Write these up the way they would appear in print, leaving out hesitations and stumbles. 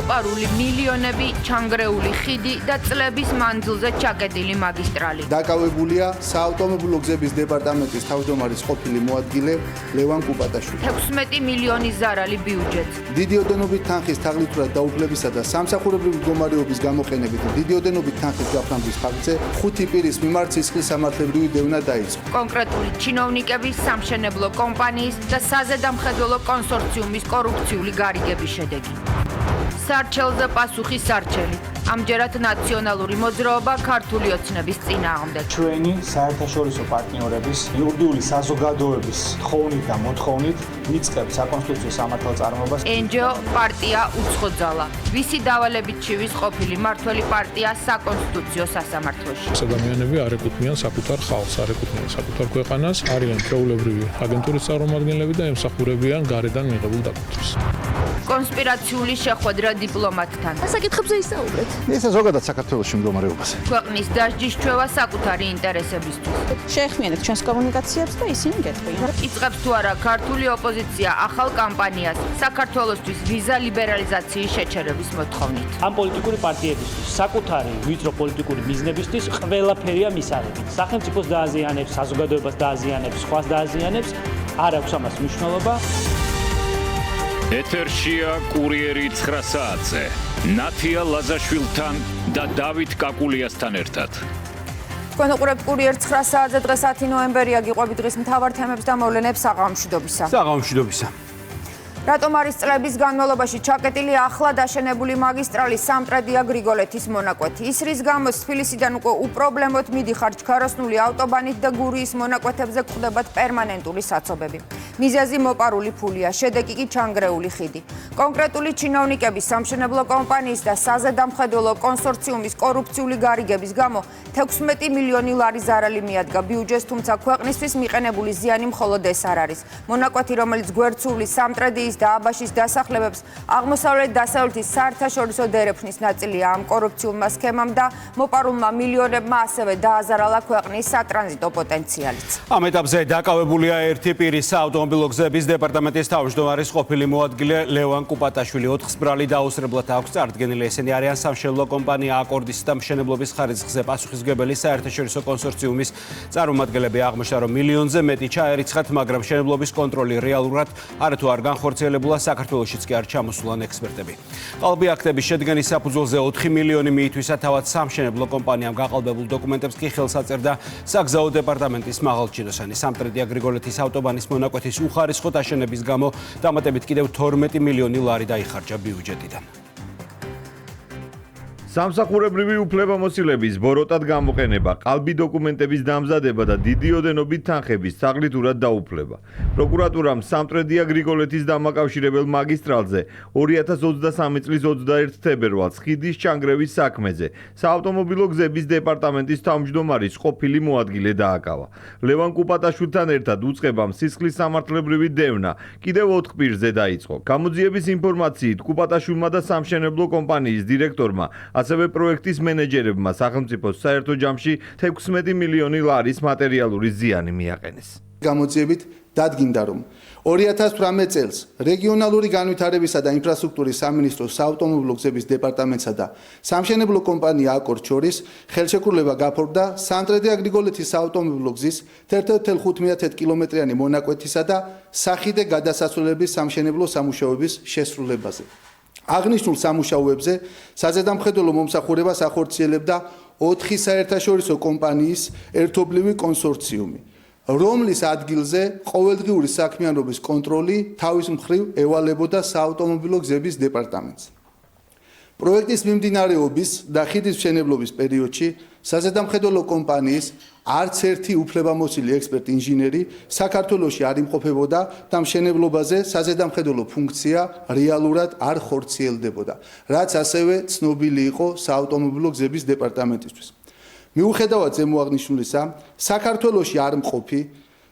მოპარული მილიონები, ჩანგრეული ხიდი და წლების მანძილზე ჩაკეტილი მაგისტრალი. დაკავებულია საავტომობილო გზების დეპარტამენტის თავმჯდომარის ყოფილი მოადგილე ლევან კუპატაშვილი. 16 მილიონის ზარალი ბიუჯეტს. დიდი ოდენობით თანხის თაღლითურად დაუფლებისა და სამსახურებრივი მდგომარეობის გამოყენებით დიდი ოდენობით თანხის გაფრანგვის ფაქტზე 5 პირის მიმართ სისხლის სამართლებრივი დევნა დაიწყო. კონკრეტული ჩინოვნიკების, სამშენებლო კომპანიის და საზედამხედველო კონსორციუმის კორუფციული გარიგების შედეგი. სარჩელზე პასუხი სარჩელი. ამჯერად ნაციონალური მოძრაობა ქართული ოცნების წინააღმდეგ. ჩვენი საერთაშორისო პარტნიორების იურიდიული საზოგადოების თხოვნით და მოთხოვნით იწყებს საკონსტიტუციო სამართალწარმოებას. NGO პარტია უცხოძალა. ვისი დავალებით ჩივის ყოფილი მმართველი პარტია საკონსტიტუციო სასამართლოში. ადამიანები არ ეკუთვნიან საკუთარ ხალხს, არ ეკუთვნიან საკუთარ ქვეყანას, არიან ჩვეულებრივი აგენტურის წარმომადგენლები და ემსახურებიან გარედან მიღებულ დაკუთრებას. კონსპირაციული შეხვედრა დიპლომატთან. საკითხებზე ისაუბრეთ. ეს ზოგადად საქართველოს მდგომარეობაზე. ქვეყნის დასჯის ჩვევა საკუთარი ინტერესებისთვის. შეეხმიანეთ ჩვენს კომუნიკაციებს და ისინი გეტყვიან. იწყებს თუ არა ქართული ოპოზიცია ახალ კამპანიას საქართველოსთვის ვიზა ლიბერალიზაციის შეჩერების მოთხოვნით. ამ პოლიტიკური პარტიებისთვის საკუთარი ვიწრო პოლიტიკური მიზნებისთვის ყველაფერია მისაღები. სახელმწიფოს დააზიანებს, საზოგადოებას დააზიანებს, სხვას დააზიანებს, არ აქვს ამას მნიშვნელობა. ეთერშია კურიერი 9 საათზე. ნათია ლაზაშვილთან და დავით კაკულიასთან ერთად. თქვენ უყურებთ კურიერ 9 საათზე. დღეს 10 ნოემბერია. გიყვებით დღის მთავარ თემებს და მოვლენებს საღამოშვიდობისა. საღამოშვიდობისა. რატომ არის წლების განმავლობაში ჩაკეტილი ახლა დაშენებული მაგისტრალი სამტრედია გრიგოლეთის მონაკვეთი? ის რის გამოც თბილისიდან უკვე უპრობლემოდ მიდიხარ ჩქაროსნული ავტობანით და გურიის მონაკვეთებზე გვხვდებათ პერმანენტული საცობები. მიზეზი მოპარული ფულია, შედეგი კი ჩანგრეული ხიდი. კონკრეტული ჩინოვნიკების, სამშენებლო კომპანიის და საზედამხედველო კონსორციუმის კორუფციული გარიგების გამო 16 მილიონი ლარი ზარალი მიადგა ბიუჯეტს, თუმცა ქვეყნისთვის მიყენებული ზიანი მხოლოდ ეს არ არის. მონაკვეთი, რომელიც გვერდსულის, სამტრედიის და აბაშის დასახლებებს აღმოსავლეთ-დასავლეთის საერთაშორისო დერეფნის ნაწილია ამ კორუფციულმა სქემამ და მოპარულმა მილიონებმა ასევე დააზარალა ქვეყნის სატრანზიტო პოტენციალიც. ამ ეტაპზე დაკავებულია ერთი პირი საავტომობილო გზების დეპარტამენტის თავმჯდომარის ყოფილი მოადგილე ლევან კუპატაშვილი. 4 ბრალი დაუსრებლად აქვს წარდგენილი. ესენი არიან სამშენებლო კომპანია აკორდის და მშენებლობის ხარისხზე პასუხისმგებელი საერთაშორისო კონსორციუმის წარმომადგენლები. აღმოჩნდა, რომ მილიონზე მეტი ჩაერიცხათ, მაგრამ მშენებლობის კონტროლი რეალურად არათუ არ განხორციელებულა, საქართველოშიც კი არ ჩამოსულან ექსპერტები. ყალბი აქტების შედგენის საფუძველზე 4 მილიონი მიითვისა, თავად სამშენებლო კომპანიამ გაყალბებულ დოკუმენტებს კი ხელს აწერდა საგზაო დეპარტამენტის მაღალჩინოსანი. სამტრედია გრიგოლეთის ავტობანის მონაკვეთის უხარისხო დაშენების გამო დამატებით კიდევ 12 მილიონი ლარი დაიხარჯა ბიუჯეტიდან. სამსახურებრივი უფლებამოსილების ბოროტად გამოყენება, ყალბი დოკუმენტების დამზადება და დიდი ოდენობით თანხების თაღლითურად დაუფლება. პროკურატურამ სამტრედია გრიგოლეთის დამაკავშირებელ მაგისტრალზე 2023 წლის 21 თებერვალს ხიდის ჩანგრევის საქმეზე საავტომობილო გზების დეპარტამენტის თავმჯდომარის ყოფილი მოადგილე დააკავა. ლევან კუპატაშვილთან ერთად უწყებამ სისხლის სამართლებრივი დევნა კიდევ 4 პირზე დაიწყო. გამოძიების ინფორმაციით, კუპატაშვილმა და სამშენებლო კომპანიის დირექტორმა ასევე პროექტის მენეჯერებმა სახელმწიფოს საერთო ჯამში 16 მილიონი ლარის მატერიალური ზიანი მიაყენეს. გამოძიებით დადგინდა, რომ 2018 წელს რეგიონალური განვითარებისა და ინფრასტრუქტურის სამინისტროს საავტომობილო გზების დეპარტამენტსა და სამშენებლო კომპანია აკორდ შორის ხელშეკრულება გაფორმდა სამტრედია გრიგოლეთის საავტომობილო გზის 1,5 კილომეტრიანი მონაკვეთისა და სახიდე გადასასვლელების სამშენებლო სამუშაოების შესრულებაზე. აღნიშნულ სამუშაოებზე საზედამხედველო მომსახურებას ახორციელებდა 4 საერთაშორისო კომპანიის ერთობლივი კონსორციუმი, რომლის ადგილზე ყოველდღიური საქმიანობის კონტროლი თავის მხრივ ევალებოდა საავტომობილო გზების დეპარტამენტს. პროექტის მიმდინარეობის და ხიდის მშენებლობის პერიოდში საზედამხედველო კომპანიის არც ერთი უფლებამოსილი ექსპერტ-ინჟინერი საქართველოში არ იმყოფებოდა და მშენებლობაზე საზედამხედველო ფუნქცია რეალურად არ ხორციელდებოდა, რაც ასევე ცნობილი იყო საავტომობილო გზების დეპარტამენტისთვის. მიუხედავად ზემოაღნიშნულისა, საქართველოში არ მყოფი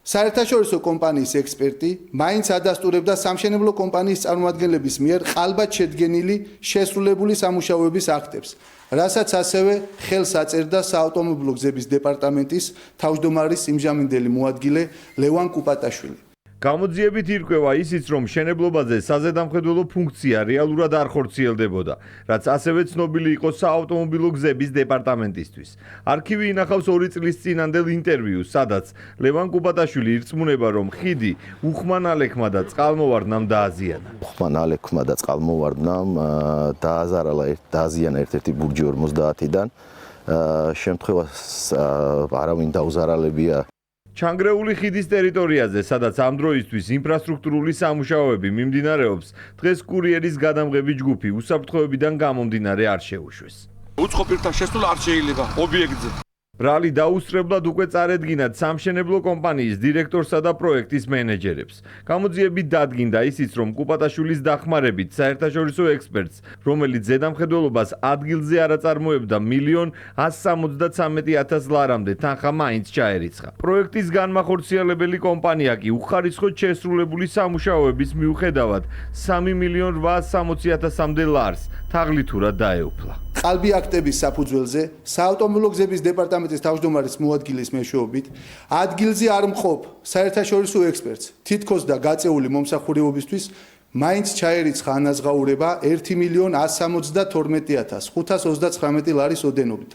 საერთაშორისო კომპანიის ექსპერტი მაინც ადასტურებდა სამშენებლო კომპანიის წარმომადგენლების მიერ ყალბად შედგენილი შესრულებული სამუშაოების აქტებს, რასაც ასევე ხელს აწერდა საავტომობილო გზების დეპარტამენტის თავმჯდომარის იმჟამინდელი მოადგილე ლევან კუპატაშვილი. გამოძიებით ირკვევა ისიც, რომ მშენებლობაზე საზედამხედველო ფუნქცია რეალურად არ ხორციელდებოდა, რაც ასევე ცნობილი იყო საავტომობილო გზების დეპარტამენტისთვის. არქივი ინახავს 2 წლის წინანდელ ინტერვიუს, სადაც ლევან კუპატაშვილი ირწმუნება, რომ ხიდი უხმან ალექმა და წყალმოვარდნამ დააზიანა. უხმან ალექმა და წყალმოვარდნამ დააზიანა ერთ-ერთი ბურჯი 50-დან. შემთხვევას არავინ დაუზარალებია. ჩანგრეული ხიდის ტერიტორიაზე, სადაც ამ დროისთვის ინფრასტრუქტურული სამუშაოები მიმდინარეობს, დღეს კურიერის გადამღები ჯგუფი უსაფრთხოებიდან გამომდინარე არ შეუშვეს. უცხო პირთა შესვლა არ შეიძლება ობიექტზე. ბრალი დაუსწრებლად უკვე წარედგინათ სამშენებლო კომპანიის დირექტორსა და პროექტის მენეჯერებს. გამოძიებით დადგინდა ისიც, რომ კუპატაშვილის დახმარებით საერთაშორისო ექსპერტს, რომელიც ზედამხედველობას ადგილზე არ აწარმოებდა 1,173,000 ლარამდე თანხა მაინც ჩაერიცხა. პროექტის განმახორციელებელი კომპანია კი უხარისხოდ შესრულებული სამუშაოების მიუხედავად 3,860,000-მდე ლარს თაღლითურად დაეუფლა. ყალბი აქტების საფუძველზე საავტომობილო გზების დეპარტამენტის თავმჯდომარის მოადგილის მეშვეობით ადგილზე არ მყოფ საერთაშორისო ექსპერტს თითქოს და გაწეული მომსახურებისთვის მაინც ჩაერიცხა ანაზღაურება 1,172,529 ლარის ოდენობით.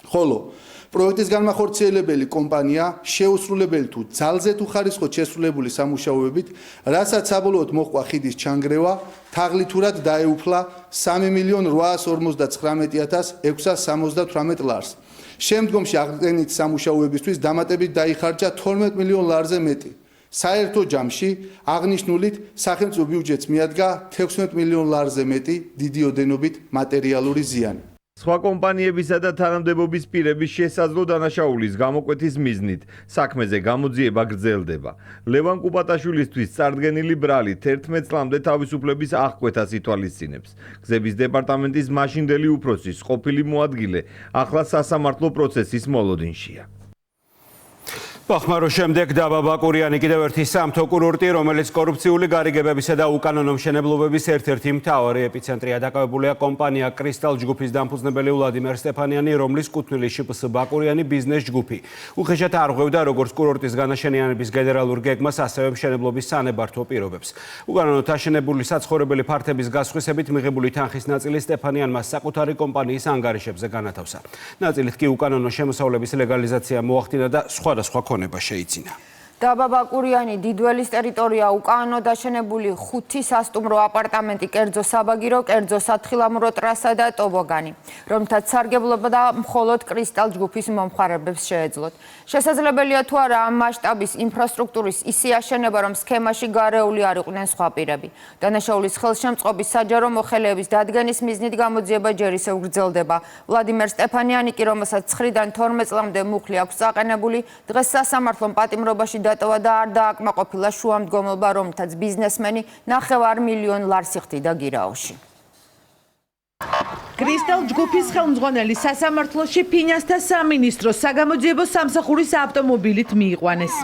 ხოლო პროექტის განმახორციელებელი კომპანია შეუსრულებელი თუ ძალზედ უხარისხოდ შესრულებული სამუშაოებით, რასაც საბოლოოდ მოჰყვა ხიდის ჩანგრევა, თაღლითურად დაეუფლა 3,859,678 ლარს. შემდგომში აღდგენითი სამუშაოებისთვის დამატებით დაიხარჯა 12 მილიონ ლარზე მეტი. საერთო ჯამში აღნიშნულით სახელმწიფო ბიუჯეტს მიადგა 16 მილიონ ლარზე მეტი დიდი ოდენობით მატერიალური ზიანი. სხვა კომპანიებისა და თანამდებობის პირების შესაძლო დანაშაულის გამოკვეთის მიზნით საქმეზე გამოძიება გრძელდება. ლევან კუპატაშვილისთვის წარდგენილი ბრალი 11 წლამდე თავისუფლების აღკვეთას ითვალისწინებს. გზების დეპარტამენტის მაშინდელი უფროსის ყოფილი მოადგილე ახლა სასამართლო პროცესის მოლოდინშია. ბახმაროს შემდეგ დაბა ბაკურიანი კიდევ ერთი სამთო კურორტი, რომელიც კორუფციული გარიგებებისა და უკანონო მშენებლობების ერთ-ერთი მთავარი ეპიცენტრია. დაკავებულია კომპანია კრისტალ ჯგუფის დამფუძნებელი ვლადიმერ სტეფანიანი, რომლის კუთვნილი შპს ბაკურიანი ბიზნეს ჯგუფი. უხეშად არღვევდა როგორც კურორტის განაშენიანების გენერალურ გეგმას, ასევე მშენებლობის სანებართვო პირობებს. უკანონოდ აშენებული საცხოვრებელი ფართების გასხვისებით მიღებული თანხის ნაწილი სტეფანიანმა საკუთარი კომპანიის ანგარიშებზე განათავსა. ნაწილით კი უკანონო შემოსავლების ლეგალიზაცია მოახდინა და სხვადასხვა ქონება შეიძინა. დაბა ბაკურიანი დიდველის ტერიტორია უკანონოდ დაშენებული 5 სასტუმრო აპარტამენტი, კერძო საბაგირო, კერძო სათხილამურო ტრასა და ტობოგანი, რომლითაც სარგებლობა და მხოლოდ კრისტალ ჯგუფის მომხმარებლებს შეეძლოთ. შესაძლებელია თუ არა ამ მასშტაბის ინფრასტრუქტურის ისე აშენება, რომ სქემაში გარეული არ იყვნენ სხვა პირები. დანაშაულის ხელშემწყობის საჯარო მოხელეების დადგენის მიზნით გამოძიება ჯერ ისევ გრძელდება. ვლადიმერ სტეფანიანი კი, რომელსაც 9-დან 12 წლამდე მუხლი აქვს აყენებული, დღეს სასამართლომ პატიმრობაში დატოვა და არ დააკმაყოფილა შუამდგომლობა, რომლითაც ბიზნესმენი 9 მილიონ ლარს იხდიდა გირაოში. კრისტალ ჯგუფის ხელმძღვანელი სასამართლოში ფინანსთა სამინისტროს საგამოძიებო სამსახურის ავტომობილით მიიყვანეს.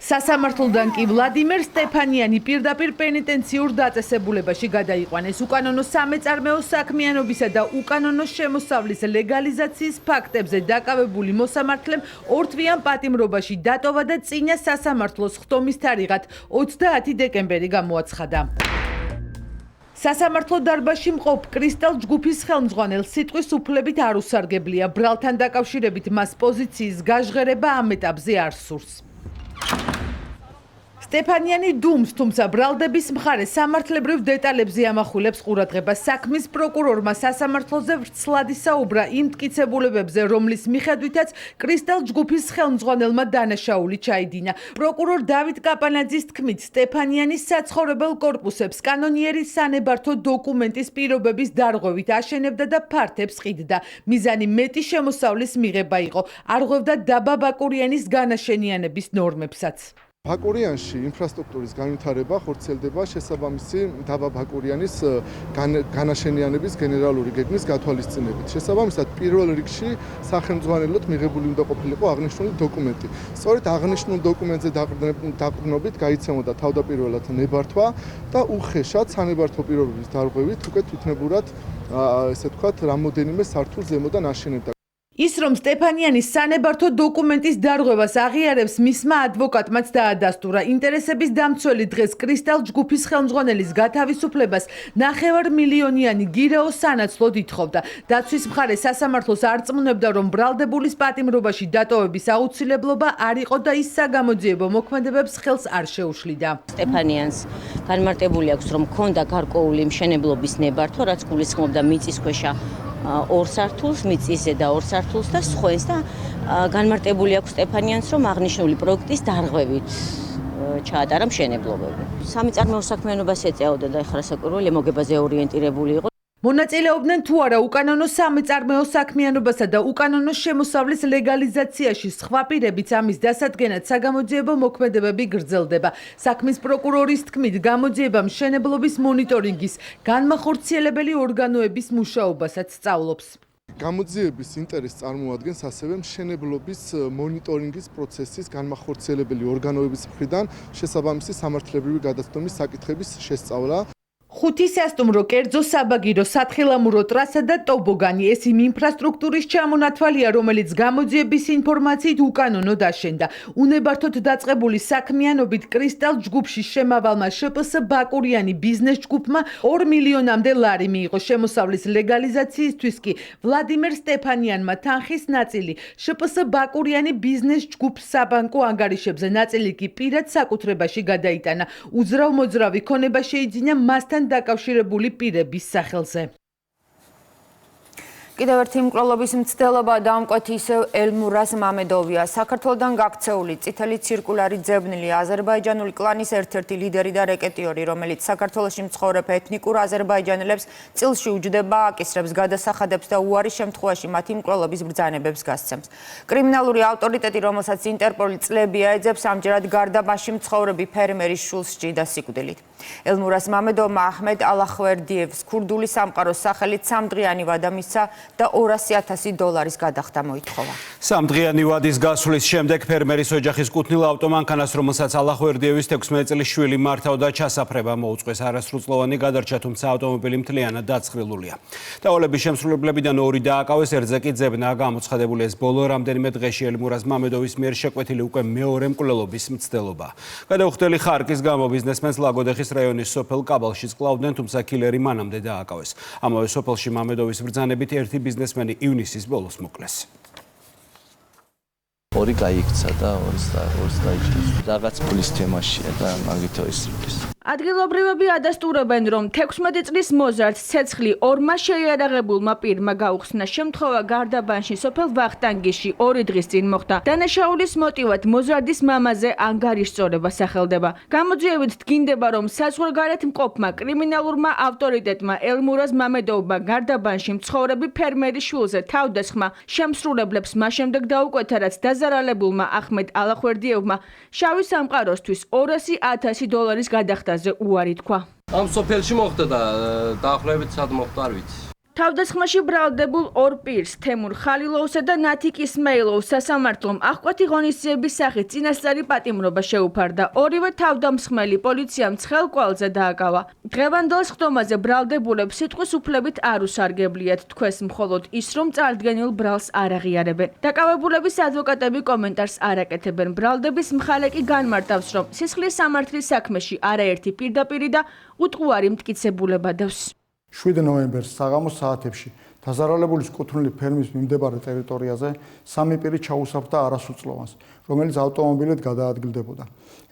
სასამართლოდან კი ვლადიმერ სტეფანიანი პირდაპირ პენიტენციურ დაწესებულებაში გადაიყვანეს. უკანონო სამეწარმეო საქმიანობისა და უკანონო შემოსავლის ლეგალიზაციის ფაქტებზე დაკავებული მოსამართლემ ორთვიან პატიმრობაში დატოვა და წინა სასამართლოს ხდომის თარიღად 30 დეკემბერი გამოაცხადა. სასამართლო დარბაზში მყოფ კრისტალ ჯგუფის ხელმძღვანელს სიტყვის უფლებით არ უსარგებლია. ბრალთან დაკავშირებით მას პოზიციის გაჟღერება ამ ეტაპზე არ სურს. სტეფანიანი დუმს, თუმცა ბრალდების მხარე სამართლებრივ დეტალებზე ამახვილებს ყურადღებას. საქმის პროკურორმა სასამართლოზე ვრცლად ისაუბრა იმ მტკიცებულებებზე, რომლის მიხედვითაც კრისტალ ჯგუფის ხელმძღვანელმა დანაშაული ჩაიდინა. პროკურორ დავით კაპანაძის თქმით, სტეფანიანის საცხოვრებელ კორპუსებს კანონიერი სანებართო დოკუმენტის პირობების დარღვევით აშენებდა და ფართებს ყიდდა. მიზანი მეტი შემოსავლის მიღება იყო. არღვევდა დაბა ბაკურიანის განაშენიანების ნორმებსაც. ბაკურიანში ინფრასტრუქტურის განვითარება ხორციელდება შესაბამისი დაბა ბაკურიანის განაშენიანების გენერალური გეგმის გათვალისწინებით. შესაბამისად, პირველ რიგში სახელმძღვანელოდ მიღებული უნდა ყოფილიყო აღნიშნული დოკუმენტი. სწორედ აღნიშნულ დოკუმენტზე დაყრდნობით გაიცემოდა თავდაპირველად ნებართვა და უხეშად სანებართო პირობების დარღვევით უკვე თვითნებურად ესე ვთქვათ, რამოდენიმე სართულს ზემოდან აშენებდა. ის რომ სტეფანიანის სანებართო დოკუმენტის დარღვევას აღიარებს მისმა ადვოკატმაც დაადასტურა. ინტერესების დამცველი დღეს კრისტალ ჯგუფის ხელმძღვანელის გათავისუფლებას 9 მილიონიანი გირაო სანაცვლოდ ითხოვდა. დაცვის მხარე სასამართლოს არწმუნებდა, რომ ბრალდებულის პატიმრობაში დატოვების აუცილებლობა არ იყო და ის საგამოძიებო მოქმედებებს ხელს არ შეუშლიდა. სტეფანიანს განმარტებული აქვს, რომ ქონდა გარკვეული მშენებლობის ნებართვა, რაც გულისხმობდა მიწისქვეშა 2 სართულს, მიწის ზედა 2 სართულს და სხვას და განმარტებული აქვს სტეფანიანს, რომ აღნიშნული პროექტის დარღვევით ჩაატარა მშენებლობები. სამი წარმოო საქმიანობას ეწეოდა და ეხლა საკურველი მოგებაზე ორიენტირებული იყო. მონაწილეობდნენ თუ არა უკანონო სამეწარმეო საქმიანობასა და უკანონო შემოსავლის ლეგალიზაციაში. სხვა პირებიც ამის დასადგენად საგამოძიებო მოქმედებები გრძელდება. საქმის პროკურორის თქმით, გამოძიება მშენებლობის მონიტორინგის განმახორციელებელი ორგანოების მუშაობასაც სწავლობს. გამოძიების ინტერესს წარმოადგენს ასევე მშენებლობის მონიტორინგის პროცესის განმახორციელებელი ორგანოების მხრიდან შესაბამისი სამართლებრივი გადაცდომის საკითხების შესწავლა. 5 სასტუმრო, კერძო საბაგირო, სათხილამურო ტრასა და ტობოგანი ეს იმ ინფრასტრუქტურის ჩამონათვალია, რომელიც გამოძიების ინფორმაციით უკანონოდ აშენდა. უნებართოდ დაწყებული საქმიანობით კრისტალ ჯგუფში შემავალმა შპს ბაკურიანი ბიზნეს ჯგუფმა 2 მილიონამდე ლარი მიიღო. შემოსავლის ლეგალიზაციისთვის კი ვლადიმერ სტეფანიანმა თანხის ნაწილი შპს ბაკურიანი ბიზნეს ჯგუფს საბანკო ანგარიშებზე, ნაწილი კი პირად საკუთრებაში გადაიტანა. უძრავ-მოძრავი ქონება შეიძინა მასთან დაკავშირებული პირების სახელზე. კიდევ ერთი მკვლელობის მცდელობა დამკვეთი ისევ ელმურას მამედოვია. საქართველოდან გაქცეული წითელი ცირკულარი ძებნილი აზერბაიჯანული კლანის ერთ-ერთი ლიდერი და რეკეტიორი, რომელიც საქართველოში მცხოვრებ ეთნიკურ აზერბაიჯანელებს წილში უჯდება, აკისრებს გადასახადებს და უარის შემთხვევაში მათი მკვლელობის ბრძანებებს გასცემს. კრიმინალური ავტორიტეტი, რომელსაც ინტერპოლი წლები აეძებს, ამჯერად გარდაბანში მცხოვრები ფერმერის შულს სჭირდა სიკვდილით. ელმურას მამედოვმა აჰმედ ალახვერდიევს ქურდული სამყაროს სახელით 3 დღიანი ვადა მისცა და $200,000 გადახდა მოითხოვა. 3 დღიანი ვადის გასვლის შემდეგ ფერმერის ოჯახის კუთვნილ ავტომანქანას, რომელსაც ალახვერდიევის 16 წლის შვილი მართავდა, ჩასაფრება მოუწყვეს. არასრულწლოვანი გადარჩა, თუმცა ავტომობილი მთლიანად დაწხრილულია. დავალების შემსრულებლებიდან 2 დააკავეს, ერთზე კი ძებნა გამოცხადებული. ეს ბოლო რამდენიმე დღეში ელმურას მამედოვის მიერ შეკვეთილი უკვე მეორე მკვლელობის მცდელობა. გადაუხდელი ხარკის გამო ბიზნესმენს ლაგოდეხის რაიონის სოფელ კაბალში კლავდნენ, თუმცა კილერი მანამდე დააკავეს. ამავე სოფელში მამედოვის ბრძანებით ერთი ბიზნესმენი ივნისის ბოლოს მოკლეს. 2 გაიქცა და 2 დაიჭრეს. რაღაც ფულის თემაშია და მაგითო ისრიფეს. ადგილობრივები ადასტურებენ, რომ 16 წლის მოზარდს ცეცხლი 2 შეიარაღებულმა პირმა გაუხსნა. შემთხვევა გარდაბანში სოფელ ვახტანგიში 2 დღის წინ მოხდა. დანაშაულის მოტივად მოზარდის მამაზე ანგარიშწორება სახელდება. გამოძიებით დგინდება, რომ საზღვარგარეთ მყოფმა კრიმინალურმა ავტორიტეტმა ელმურას მამედოვმა გარდაბანში მცხოვრები ფერმერის შულზე თავდასხმა შემსრულებლებს მას შემდეგ დაუკვეთა, რაც დაზარალებულმა აჰმედ ალახვერდიევმა შავი სამყაროსთვის $200,000 გადახდა. უარი თქვა. ამ სოფელში მოხდა და დაახლოებით სად მოხდა არ ვიცი. თავდასხმაში ბრალდებულ 2 პირს, თემურ ხალილოვსა და ნათიკ ისმაილოვს სასამართლომ აღკვეთი ღონისძიების სახით წინასწარი პატიმრობა შეუფარდა. ორივე თავდამსხმელი პოლიციამ ცხელ კვალზე დააკავა. დღევანდელ სხდომაზე ბრალდებულებს სიტყვის უფლებით არ უსარგებლიათ, თქვეს მხოლოდ ის, რომ წარდგენილ ბრალს არ აღიარებენ. დაკავებულების ადვოკატები კომენტარს არ აკეთებენ. ბრალდების მხარე კი განმარტავს, რომ სისხლის სამართლის საქმეში არაერთი პირდაპირი და უტყუარი მტკიცებულება დევს. 7 ნოემბერს საღამოს საათებში დაზარალებულის კუთვნილი ფერმის მიმდებარე ტერიტორიაზე 3 პირი ჩაუსაფრდა არასრულწლოვანს, რომელიც ავტომობილით გადაადგილდებოდა.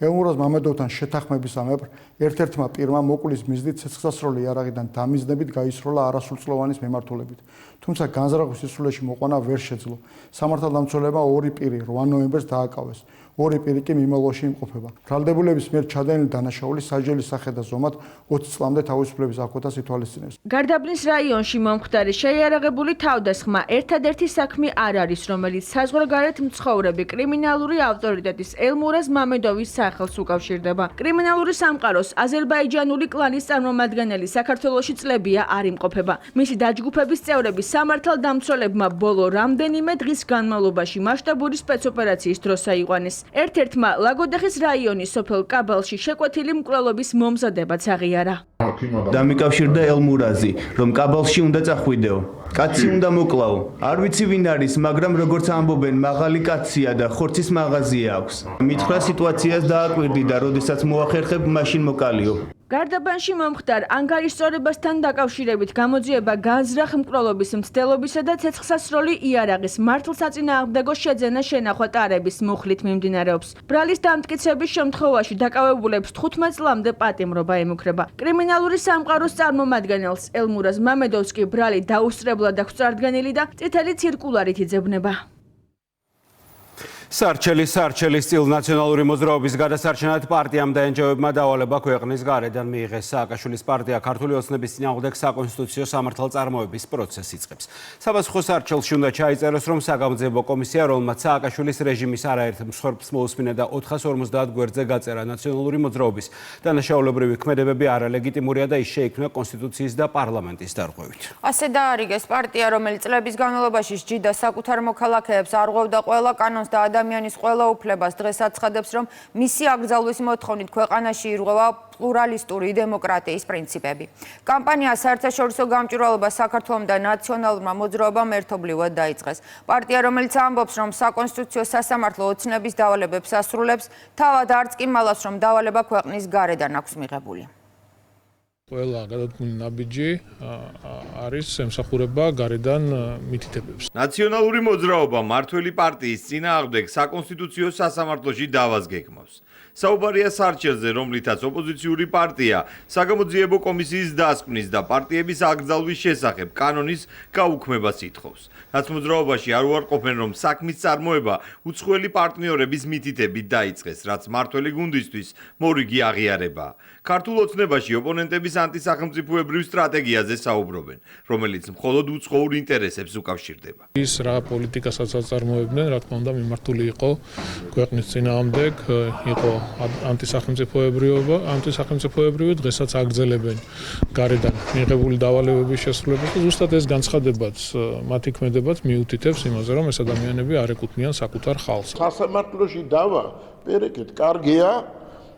ელმურას მამედოვთან შეთანხმებისამებრ ერთ-ერთმა პირმა მოკვლის მიზნით ცეცხლსასროლი იარაღიდან დამიზნებით გაისროლა არასრულწლოვანის მიმართულებით. თუმცა განზრახვის სისულეში მოყვანა ვერ შეძლო. სამართალდამცველებმა 2 პირი 8 ნოემბერს დააკავეს. 2 პირი კი მიმალოში იმყოფება. ბრალდებულების მიერ ჩადენილი დანაშაული სასჯელის სახე და ზომად 20 წლამდე თავისუფლების აღკვეთას ითვალისწინებს. გარდაბნის რაიონში მომხდარი შეიარაღებული თავდასხმა ერთადერთი საქმე არ არის, რომელიც საზღვარგარეთ მცხოვრები კრიმინალური ავტორიტეტის ელმურას მამედოვის სახელს უკავშირდება. კრიმინალური სამყაროს აზერბაიჯანული კლანის წარმომადგენელი საქართველოში წლებია არ იმყოფება. მისი დაჯგუფების წევრები სამართალდამცველებმა ბოლო რამდენიმე დღის განმავლობაში მასშტაბური სპეცოპერაციის დროს აიყვანეს. ერთ-ერთმა ლაგოდეხის რაიონის სოფელ კაბალში შეკვეთილი მკვლელობის მომზადებაც აღიარა. აქ დამიკავშირდა ელმურაზი, რომ კაბალში უნდა წახვიდეო. კაცი უნდა მოკლაო. არ ვიცი ვინ არის, მაგრამ როგორც ამბობენ, მაღალი კაცია და ხორცის მაღაზია აქვს. მითხრა სიტუაციას დააკვირდი და როდესაც მოახერხებ, მაშინ მოკალიო. გარდაბანში მომხდარ ანგარიშწორებასთან დაკავშირებით გამოძიება განზრახ მკვლელობის მცდელობისა და ცეცხლსასროლი იარაღის მართლსაწინააღმდეგო შეძენა შენახვა ტარების მუხლით მიმდინარეობს. ბრალის დამტკიცების შემთხვევაში დაკავებულებს 15 წლამდე პატიმრობა ემუქრება. კრიმინალური სამყაროს წარმომადგენელს ელმურაზ მამედოვს კი ბრალი დაუსწრებლად აქვს წარდგენილი და წითელი ცირკულარით იძებნება. სარჩელის წილ ნაციონალური მოძრაობის გადასარჩენად პარტიამ და ენჯოებმა დავალება ქვეყნის გარედან მიიღეს. სააკაშვილის პარტია ქართული ოცნების წინააღმდეგ საკონსტიტუციო სამართალწარმოების პროცესს იწყებს. საბაზხო სარჩელში უნდა ჩაიწეროს, რომ საგამოძიებო კომისია, რომელმაც სააკაშვილის რეჟიმის არაერთ მსხვერპლს მოусმინა და 450 გვერდზე გაწერა ნაციონალური მოძრაობის დანაშაულებრივი ქმედებები არალეგიტიმურია და ის შეიქმნა კონსტიტუციის და პარლამენტის დარღვევით. ასე დაარიგეს პარტია, რომელიც წლების განმავლობაში სჯიდა საკუთარ მოქალაქეებს, არღვევდა ყველა კანონს და ადამიანის ყველა უფლებას, დღეს აცხადებს, რომ მისი აკრძალვის მოთხოვნით ქვეყანაში ირღვევა პლურალისტური დემოკრატიის პრინციპები. კამპანია საერთაშორისო გამჭვირვალობა საქართველოს და ნაციონალურმა მოძრაობამ ერთობლივად დაიწყეს. პარტია, რომელიც ამბობს, რომ საკონსტიტუციო სასამართლო ოცნების დავალებებს ასრულებს, თავად არც კი მალავს, რომ დავალება ქვეყნის გარედან აქვს მიღებული. ყველა გადადგმული ნაბიჯი არის ემსახურება გარედან მითითებებს. ნაციონალური მოძრაობა მართველი პარტიის წინააღმდეგ საკონსტიტუციო სასამართლოში დავას გეგმავს. საუბარია სარჩელზე, რომლითაც ოპოზიციური პარტია საგამოძიებო კომისიის დასკვნის და პარტიების აკრძალვის შესახებ კანონის გაუქმებას ითხოვს. ნაცმოძრაობაში არ უარყოფენ, რომ საქმის წარმოება უცხოელი პარტნიორების მითითებით დაიწყეს, რაც მართველი გუნდისთვის მორიგი აღიარებაა. ქართულ ოცნებაში ოპონენტების ანტისახელმწიფოებრივ სტრატეგიაზე საუბრობენ, რომელიც მხოლოდ უცხოურ ინტერესებს უკავშირდება. ის რა პოლიტიკასაც აწარმოებდნენ, რა თქმა უნდა, მიმართული იყო ქვეყნის წინააღმდეგ, იყო ანტისახელმწიფოებრივი, დღესაც აგრძელებენ გარედან მიღებული დავალებების შესრულებას და ზუსტად ეს განცხადებაც მათი ქმედებაც მიუთითებს იმაზე, რომ ეს ადამიანები არ ეკუთვნიან საკუთარ ხალხს. სასამართლოში დავა პერეკეთ კარგია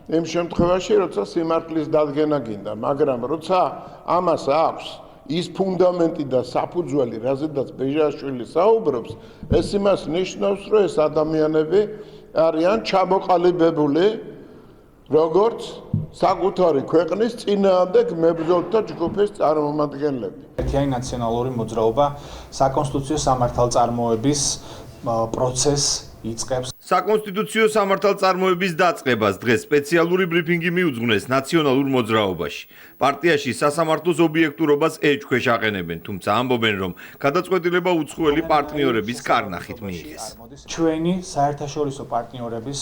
იმ შემთხვევაში, როცა სიმართლის დადგენა გინდა, მაგრამ როცა ამას აქვს ის ფუნდამენტი და საფუძველი, რაზედაც ბეჟაშვილი საუბრობს, ეს იმას ნიშნავს, რომ ეს ადამიანები არიან ჩამოყალიბებული როგორც საკუთარი ქვეყნის წინააღმდეგ მებრძოლთა ჯგუფის წარმომადგენლები. ერთიანი ნაციონალური მოძრაობა საკონსტიტუციო სამართალწარმოების პროცესს იწყებს. საკონსტიტუციო სამართალწარმოების დაწყებას დღეს სპეციალური ბრიფინგი მიუძღვნეს ნაციონალურ მოძრაობაში. პარტიაში სასამართლოს ობიექტურობას ეჭქვეშ აყენებენ, თუმცა ამბობენ, რომ გადაწყვეტილება უცხოელი პარტნიორების კარნახით მიიღეს. ჩვენი საერთაშორისო პარტნიორების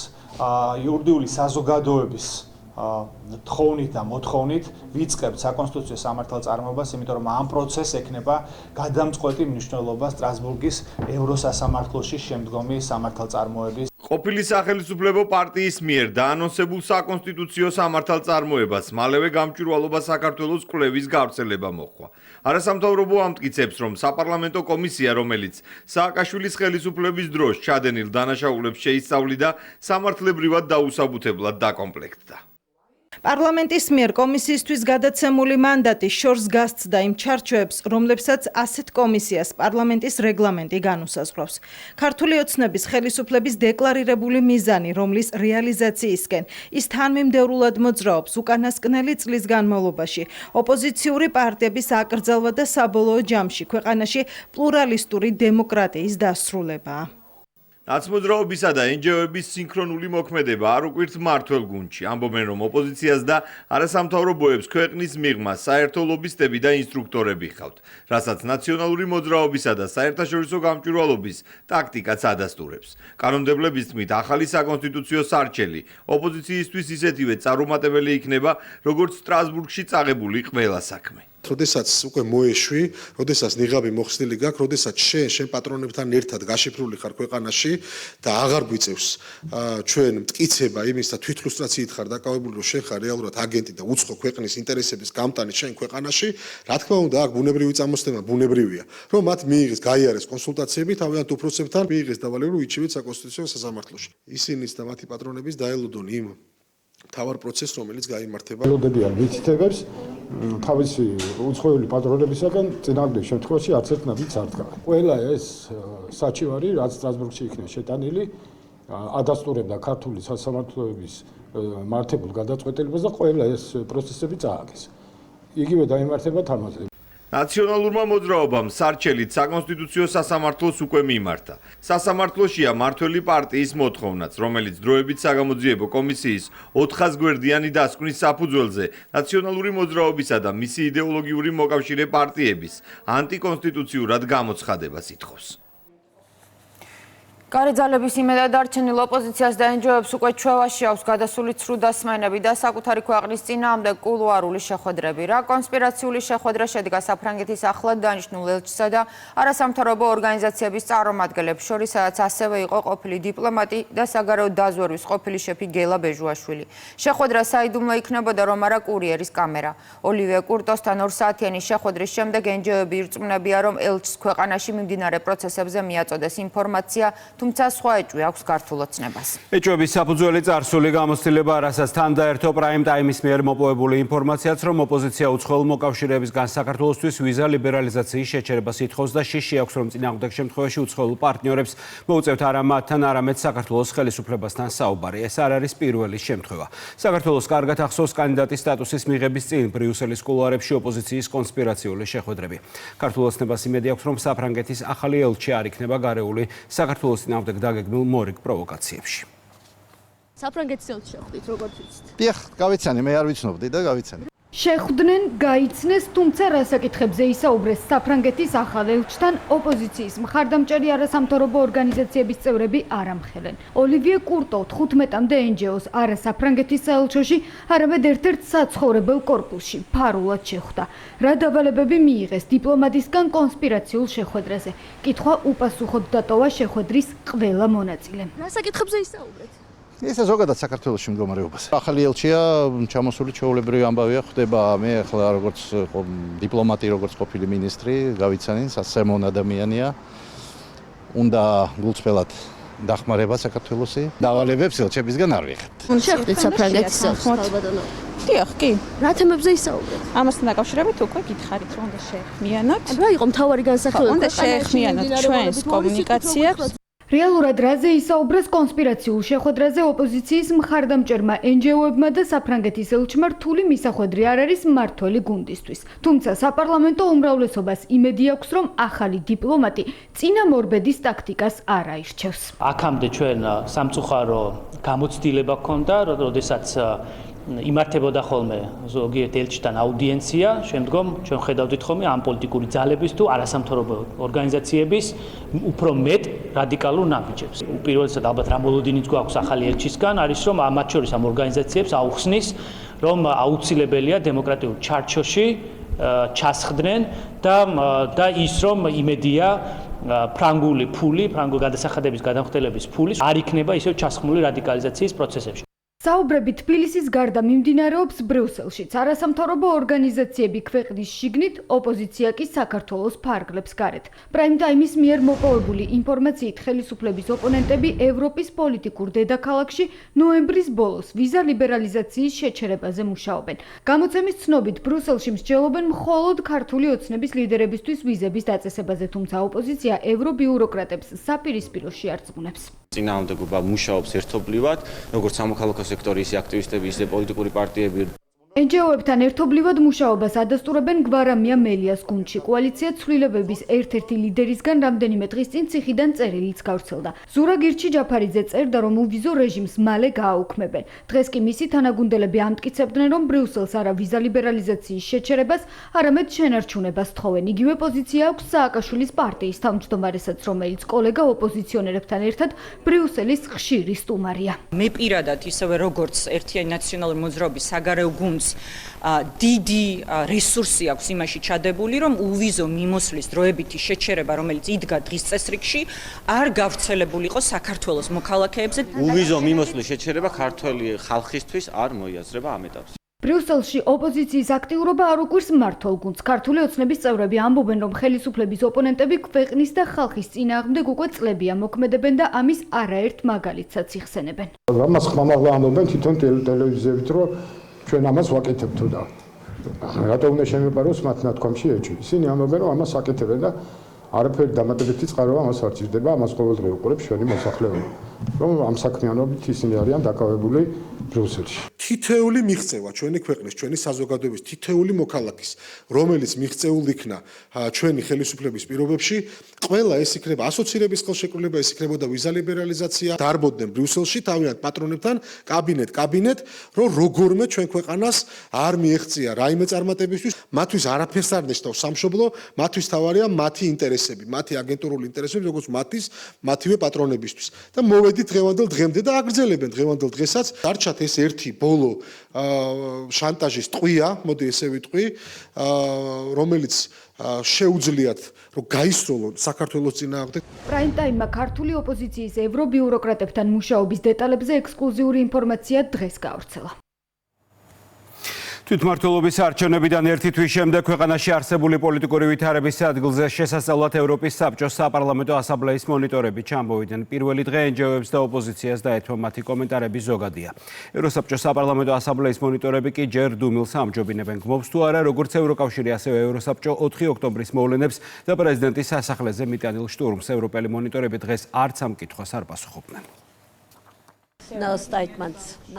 იურიდიული საზოგადოების თხოვნით და მოთხოვნით ვიწყებთ საკონსტიტუციო სამართალწარმოებას, იმიტომ რომ ამ პროცესს ექნება გადამწყვეტი მნიშვნელობა სტრასბურგის ევროსასამართლოში შემდგომი სამართალწარმოების. ყოფილი სახელმწიფო პარტიის მიერ დაანონსებულ საკონსტიტუციო სამართალწარმოებას მალევე გამჭვირვალობა საქართველოს კვლევის გავრცელება მოჰყვა. არასამთავრობო ამტკიცებს, რომ საპარლამენტო კომისია, რომელიც სააკაშვილის ხელისუფლების დროს ჩადენილ დანაშაულებს შეისწავლიდა, სამართლებრივად დაუსაბუთებლად დაკომპლექტდა. პარლამენტის მიერ კომისიისთვის გადაცემული მანდატი შორს გასცდა იმ ჩარჩოებს, რომლებსაც ასეთ კომისიას პარლამენტის რეგლამენტი განუსაზღვრავს. ქართული ოცნების ხელისუფლების დეკლარირებული მიზანი, რომლის რეალიზაციისკენ ის თანმიმდევრულად მოძრაობს უკანასკნელი წლის განმავლობაში, ოპოზიციური პარტიების აკრძალვა და საბოლოო ჯამში ქვეყანაში პლურალისტური დემოკრატიის დასრულებაა. ნაცმოძრაობისა და ენჯოების სინქრონული მოქმედება არ უკვირთ მართველ გუნდში. ამბობენ, რომ ოპოზიციას და არასამთავრობოებს ქვეყნის მიღმა საერთო ლობისტები და ინსტრუქტორები ხავთ, რასაც ნაციონალური მოძრაობისა და საერთაშორისო გამჭვირვალობის ტაქტიკაც ადასტურებს. კანონმდებლების თქმით, ახალი საკონსტიტუციო სარჩელი ოპოზიციისთვის ისეთივე წარუმატებელი იქნება, როგორც სტრასბურგში წაღებული ყველა საქმე. როდესაც უკვე მოეშვი, როდესაც ნიღაბი მოხსნილი გაქვს, როდესაც შენ პატრონებთან ერთად გაშიფრული ხარ ქვეყანაში და აღარ გვიწევს ჩვენ მტკიცება იმის და თვითფრუსტრაციით ხარ დაკავებული, რომ შენ ხარ რეალურად აგენტი და უცხო ქვეყნის ინტერესების გამტანი შენ ქვეყანაში, რა თქმა უნდა, აქ ბუნებრივი წამოსწემა ბუნებრივია, რომ მათ მიიღეს გაიარეს კონსულტაციები თავიანთ უფროსებთან, მიიღეს დავალება, რომ იჩივით საკონსტიტუციო სასამართლოში. ისინიც და მათი პატრონების დაელოდონ იმ თავარ პროცესს, რომელიც გაიმართება. ელოდებიან მითითებებს თავისი უცხოელი პატრონებისაგან წინააღმდეგ შემთხვევაში არც ერთ ნაბიჯს არ დგა. ყველა ეს საჩივარი, რაც სტრასბურგში იქნა შეტანილი, ადასტურებდა ქართული სასამართლოების მართებულ გადაწყვეტილებას და ყველა ეს პროცესები წააგეს. იგივე დაიმართება თამაზე. ნაციონალურმა მოძრაობამ სარჩელით საკონსტიტუციო სასამართლოს უკვე მიმართა. სასამართლოშია მართველი პარტიის მოთხოვნაც, რომელიც დროებით საგამოძიებო კომისიის 400 გვერდიანი დასკვნის საფუძველზე ნაციონალური მოძრაობისა და მისი იდეოლოგიური მოკავშირე პარტიების ანტიკონსტიტუციურად გამოცხადებას ითხოვს. გარიძალების იმედად დარჩენილ ოპოზიციას და NGO-ებს უკვე ჩვევაში აქვს გადასული ცრუ დასმენები და საკუთარი ქვეყნის წინააღმდეგ კულუარული შეხვედრები. რა კონსპირაციული შეხვედრა შედგა საფრანგეთის ახლად დანიშნულ ელჩსა და არასამთავრობო ორგანიზაციების წარმომადგენლებს შორის, სადაც ასევე იყო ყოფილი დიპლომატი და საგარეო დაზვერვის ყოფილი შეფი გელა ბეჟუაშვილი. შეხვედრა საიდუმლო იქნებოდა, რომ არა კურიერის კამერა. ოლივიე კურტოსთან 2 საათიანი შეხვედრის შემდეგ NGO-ები ირწმუნებიან, რომ ელჩს ქვეყანაში მიმდინარე პროცესებზე მიაწოდეს ინფორმაცია, თუმცა სხვა ეჭვი აქვს ქართულ ოცნებას. ეჭვების საფუძველი წარსული გამოცდილება, რასაც თან დაერთო პრაიმ ტაიმის მიერ მოპოვებული ინფორმაციაც, რომ ოპოზიცია უცხოელ მოკავშირეებისგან საქართველოსთვის ვიზა ლიბერალიზაციის შეჩერებას ითხოვს და შიში აქვს, რომ წინააღმდეგ შემთხვევაში უცხოელ პარტნიორებს მოუწევთ არა მათთან, არამედ საქართველოს ხელისუფლებასთან საუბარი. ეს არ არის პირველი შემთხვევა. საქართველოს კარგად ახსოვს კანდიდატის სტატუსის მიღების წინ ბრიუსელის კულუარებში ოპოზიციის კონსპირაციული შეხვედრები. ქართულ ოცნებას იმედი აქვს, რომ საფრანგეთის ახალი ელჩი არ იქნება გარეული საქართველოს წინააღმდეგ დაგეგმილ მორიგ პროვოკაციებში. საფრანგეთის ელჩი შეხვდით, როგორც ვიცით. დიახ, გავიცანი, მე არ ვიცნობდი და გავიცანი. შეხვდნენ, გაიცნეს, თუმცა რა საკითხებზე ისაუბრეს საფრანგეთის ახალ ელჩთან ოპოზიციის მხარდამჭერი არასამთავრობო ორგანიზაციების წევრები არ ამხელენ. ოლივიე კურტო 15-მდე NGO-ს არა საფრანგეთის საელჩოში, არამედ ერთ-ერთ საცხოვრებელ კორპუსში ფარულად შეხვდა. რა დავალებები მიიღეს დიპლომატისგან კონსპირაციულ შეხვედრაზე? კითხვა უპასუხოდ დატოვა შეხვედრის ყველა მონაწილემ. რა საკითხებზე ისაუბრეთ? ესე ზოგადად საქართველოს მდგომარეობაზე. ახალი ელჩია ჩამოსული ჩვეულებრივი ამბავია ხდება. მე ახლა როგორც დიპლომატი, როგორც ყოფილი მინისტრი, გავიცანინ, სასემონ ადამიანია. უნდა გულწრფელად დახმარება საქართველოსი. დავალებებს ელჩებისგან არ ვიღებთ. შეხვდით საფრანგეთის ელჩს. დიახ, კი. რა თემებზე ისაუბრეთ? ამასთან დაკავშირებით უკვე გითხარით, რომ უნდა შეეხმიანოთ. რა იყო მთავარი განსახილველი? უნდა შეეხმიანოთ ჩვენს კომუნიკაციებს. რეალურად რაზე ისაუბრეს კონსპირაციულ შეხვედრაზე ოპოზიციის მხარდამჭერმა NGO-ებმა და საფრანგეთის ელჩმა რთული მისახვედრი არ არის მმართველი გუნდისთვის. თუმცა საპარლამენტო უმრავლესობას იმედი აქვს, რომ ახალი დიპლომატი წინამორბედის ტაქტიკას არ აირჩევს. აქამდე ჩვენ სამწუხარო გამოცდილება ჰქონდა, როდესაც იმართებოდა ხოლმე ზოგიერთ ელჩთან აუდიენცია, შემდგომ ჩვენ ხედავდით ხოლმე ამ პოლიტიკური ძალების თუ არასამთავრობო ორგანიზაციების უფრო მეტ რადიკალურ ნაბიჯებს. უპირველესად ალბათ რა მოლოდინიც გვაქვს ახალი ელჩისგან არის, რომ მათ შორის ამ ორგანიზაციებს აუხსნის, რომ აუცილებელია დემოკრატიულ ჩარჩოში ჩასხდნენ და ის რომ იმედია ფრანგული ფული, ფრანგულ გადასახადების გადამხდელების ფული არ იქნება ისევ ჩასხმული რადიკალიზაციის პროცესებში. საუბრები თბილისის გარდა მიმდინარეობს ბრიუსელშიც. არასამთავრობო ორგანიზაციები ქვეყნის შიგნით, ოპოზიცია კი საქართველოს ფარგლებს გარეთ. პრაიმ ტაიმის მიერ მოპოვებული ინფორმაციით ხელისუფლების ოპონენტები ევროპის პოლიტიკურ დედაქალაქში ნოემბრის ბოლოს ვიზა ლიბერალიზაციის შეჩერებაზე მუშაობენ. გამოცემის ცნობით ბრიუსელში მსჯელობენ მხოლოდ ქართული ოცნების ლიდერებისთვის ვიზების დაწესებაზე, თუმცა ოპოზიცია ევრობიუროკრატებს საპირისპიროში არწმუნებს. წინააღმდეგობა მუშაობს ერთობლივად, როგორც სამოქალაქო სექტორის აქტივისტები, ისე პოლიტიკური პარტიები. NGO-ებთან ერთობლივად მუშაობას ადასტურებენ გვარამია მელიას გუნდში. კოალიცია ცვლილებების ერთ-ერთი ლიდერისგან რამდენიმე დღის წინ ციხიდან წერილიც გავრცელდა. ზურაგ ჯაფარიძე წერდა, რომ უვიზო რეჟიმს მალე გააუქმებენ. დღეს კი მისი თანაგუნდელები ამტკიცებდნენ, რომ ბრიუსელს არა ვიზა ლიბერალიზაციის შეჩერებას, არამედ შენარჩუნებას თხოვენ. იგივე პოზიცია აქვს სააკაშვილის პარტიის თავმჯდომარესაც, რომელიც კოლეგა ოპოზიციონერებთან ერთად ბრიუსელის ხშირი სტუმარია. მე პირადად ისევე როგორც ერთიანი ნაციონალური მოძრაობის საგარეო გუნდს დიდი რესურსი აქვს იმაში ჩადებული, რომ უვიზო მიმოსვლის დროებითი შეჩერება, რომელიც იდგა დღის წესრიგში, არ გავრცელებულიყო საქართველოს მოქალაქეებზე. უვიზო მიმოსვლის შეჩერება ქართველი ხალხისთვის არ მოიაზრება ამ ეტაპზე. ბრიუსელში ოპოზიციის აქტიურობა არ უკვირს მმართველ გუნდს. ქართული ოცნების წევრები ამბობენ, რომ ხელისუფლების ოპონენტები ქვეყნის და ხალხის წინააღმდეგ უკვე წლებია მოქმედებენ და ამის არაერთ მაგალითსაც იხსენებენ. ამას ხმამაღლა ამბობენ თვითონ ტელევიზიებით, რომ ჩვენ ამას ვაკეთებთ და რატო უნდა შემეპაროს მათ ნათქვამში ეჭვი? ისინი ამბობენ, რომ ამას აკეთებენ და არაფერი დამატებითი წყარო ამას არ ჭირდება, ამას ყოველდღე უყურებს ჩვენი მოსახლეობა. რომ ამ საქმიანობით ისინი არიან დაკავებული ბრიუსელში. თითეული მიღწევა ჩვენი ქვეყნის, ჩვენი საზოგადოების თითეული მოქალაქის, რომელიც მიღწეულ იქნა ჩვენი ხელისუფლების პირობებში, ყველა ეს იქნება ასოცირების ხელშეკრულება, ეს იქნებოდა ვიზა ლიბერალიზაცია, დარბოდნენ ბრიუსელში თავიანთ პატრონებთან, კაბინეტ, რომ როგორმე ჩვენ ქვეყანას არ მიეღწია რაიმე წარმატებისთვის, მათთვის არაფერს არ ნიშნავს სამშობლო, მათთვის თავარია მათი ინტერესები, მათი აგენტურული ინტერესები, როგორც მათივე პატრონებისთვის. და მოვედით დღევანდელ დღემდე და აგრძელებენ დღევანდელ დღესაც. დარჩათ ეს ერთი ბოლო შანტაჟის ტყვია, მოდი ესე ვიტყვი, რომელიც შეუძლიათ რომ გაისროლონ საქართველოს წინააღმდეგ. პრაიმ-ტაიმმა ქართული ოპოზიციის ევრობიუროკრატებთან მუშაობის დეტალებზე ექსკლუზიური ინფორმაცია დღეს გაავრცელა. თვითმმართველობის არჩევნებიდან ერთი თვის შემდეგ ქვეყანაში არსებული პოლიტიკური ვითარების ადგილზე შესასწავლად ევროპის საბჭოს საპარლამენტო ასამბლეის მონიტორები ჩამოვიდნენ. პირველი დღე NGO-ებს და ოპოზიციას დაეთმო მათი კომენტარები ზოგადია. ევროსაბჭოს საპარლამენტო ასამბლეის მონიტორები კი ჯერ დუმილს ამჯობინებენ. გმობს თუ არა, როგორც ევროკავშირი, ასევე ევროსაბჭო 4 ოქტომბრის მოვლენებს და პრეზიდენტის სასახლეზე მიტანილ შტურმს. ევროპელი მონიტორები დღეს არც ამ კითხვას არ პასუხობდნენ.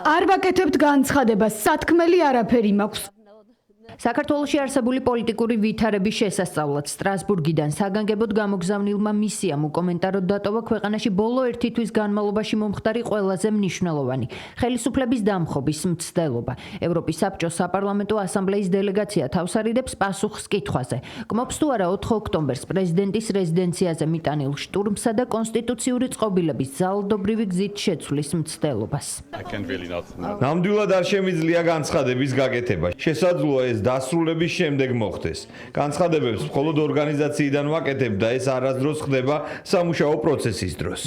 არ ვაკეთებთ განცხადებას, სათქმელი არაფერი მაქვს. საქართველოში არსებული პოლიტიკური ვითარების შესასწავლად სტრასბურგიდან საგანგებოდ გამოგზავნილმა მისიამ უკომენტაროდ დატოვა ქვეყანაში ბოლო ერთი თვის განმავლობაში მომხდარი ყველაზე მნიშვნელოვანი ხელისუფლების დამხობის მცდელობა. ევროპის საბჭოს საპარლამენტო ასამბლეის დელეგაცია თავს არიდებს პასუხს კითხვაზე. გმობს თუ არა 4 ოქტომბერს პრეზიდენტის რეზიდენციაზე მიტანილ შტურმსა და კონსტიტუციური წყობილების ძალადობრივი გზით შეცვლის მცდელობას. ნამდვილად არ შემიძლია განცხადების გაკეთება. შესაძლოა ეს დასრულების შემდეგ მოხდეს. განცხადებებს მხოლოდ ორგანიზაციიდან ვაკეთებ და ეს არასდროს ხდება სამუშაო პროცესის დროს.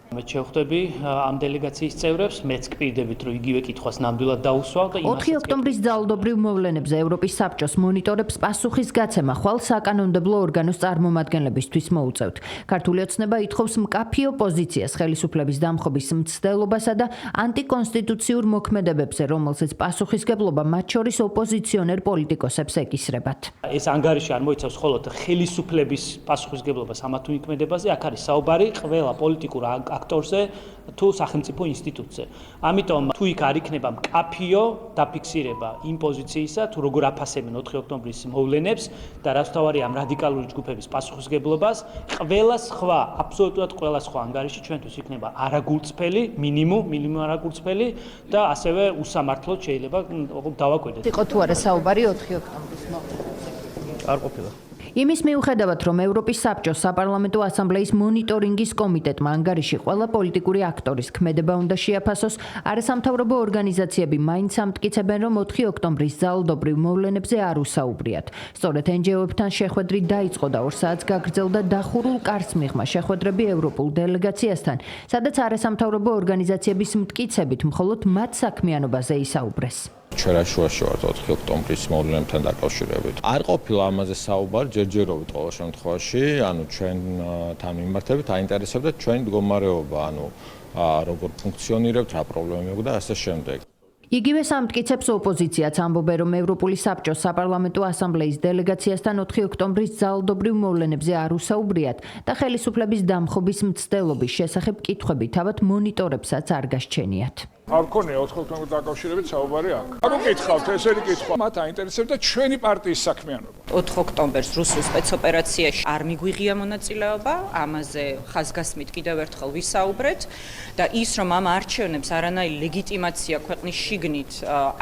მე შევხვდები ამ დელეგაციის წევრებს, მეც გპირდებით, რომ იგივე კითხვას ნამდვილად დაუსვავ და 4 ოქტომბრის ძალადობრივ მოვლენებზე ევროპის საბჭოს მონიტორებს პასუხის გაცემა ხვალ საკანონმდებლო ორგანოს წარმომადგენლებისთვის მოუწევთ. ქართული ოცნება ითხოვს მკაფიო პოზიციას ხელისუფლების დამხობის მცდელობასა და ანტიკონსტიტუციურ მოქმედებებზე, რომელზეც პასუხისგებლობა მათ შორის ოპოზიციონერ პოლიტიკოსებს ეკისრებათ. ეს ანგარიში არ მოიცავს მხოლოდ ხელისუფლების პასუხისგებლობას ამა თუ იმქმედებაზე, აქ არის საუბარი ყველა პოლიტიკურ აქტორზე თუ სახელმწიფო ინსტიტუტზე. ამიტომ თუ იქ არ იქნება მკაფიო დაფიქსირება იმ პოზიციისა, თუ როგორ აფასებენ 4 ოქტომბრის მოვლენებს და რაც თავარია ამ რადიკალური ჯგუფების პასუხისგებლობას, ყველა სხვა, აბსოლუტურად ყველა სხვა ანგარიში ჩვენთვის იქნება არაგულწრფელი, მინიმუმ არაგულწრფელი და ასევე უსამართლოდ შეიძლება დავაკვირდეთ. იყო თუ არა საუბარი 4 ოქტომბრის მოვლენებზე? არ ყოფილა. იმის მიუხედავად, რომ ევროპის საბჭოს საპარლამენტო ასამბლეის მონიტორინგის კომიტეტმა ანგარიში ყველა პოლიტიკური აქტორის ქმედება უნდა შეაფასოს, არასამთავრობო ორგანიზაციები მაინც ამტკიცებენ, რომ 4 ოქტომბრის ძალადობრივ მოვლენებზე არ უსაუბრიათ. სწორედ NGO-ებთან შეხვედრი დაიწყო და 2 საათს გაგრძელდა დახურულ კარს მიღმა შეხვედრები ევროპულ დელეგაციასთან, სადაც არასამთავრობო ორგანიზაციების მტკიცებით მხოლოდ მათ საქმიანობაზე ისაუბრეს. ჩვენაშუაში ვართ 4 ოქტომბრის მოვლენებთან დაკავშირებით. არ ყოფილა ამაზე საუბარი ჯერჯერობით ყოველ შემთხვევაში, ანუ ჩვენთან მიმართებით აინტერესებდა ჩვენი მდგომარეობა, ანუ როგორ ფუნქციონირებთ, რა პრობლემები აქვს და ასე შემდეგ. იგივე სამტკიცებს ოპოზიციაც ამბობენ, რომ ევროპული საბჭოს საპარლამენტო ასამბლეის დელეგაციასთან 4 ოქტომბრის ძალადობრივ მოვლენებზე არ უსაუბრიათ და ხელისუფლების დამხობის მცდელობის შესახებ კითხვები თავად მონიტორებსაც არ გასჩენიათ. არ ქონია 4 ოქტომბერს დაკავშირებით საუბარი აქ. არ უკითხავთ, ესეთი კითხვა. მათ აინტერესებდა ჩვენი პარტიის საქმიანობა. 4 ოქტომბერს რუსულ სპეცოპერაციაში არ მიგვიღია მონაწილეობა, ამაზე ხაზგასმით კიდევ ერთხელ ვისაუბრეთ და ის რომ ამ არჩევნებს არანაირი ლეგიტიმაცია ქვეყნის შიგნით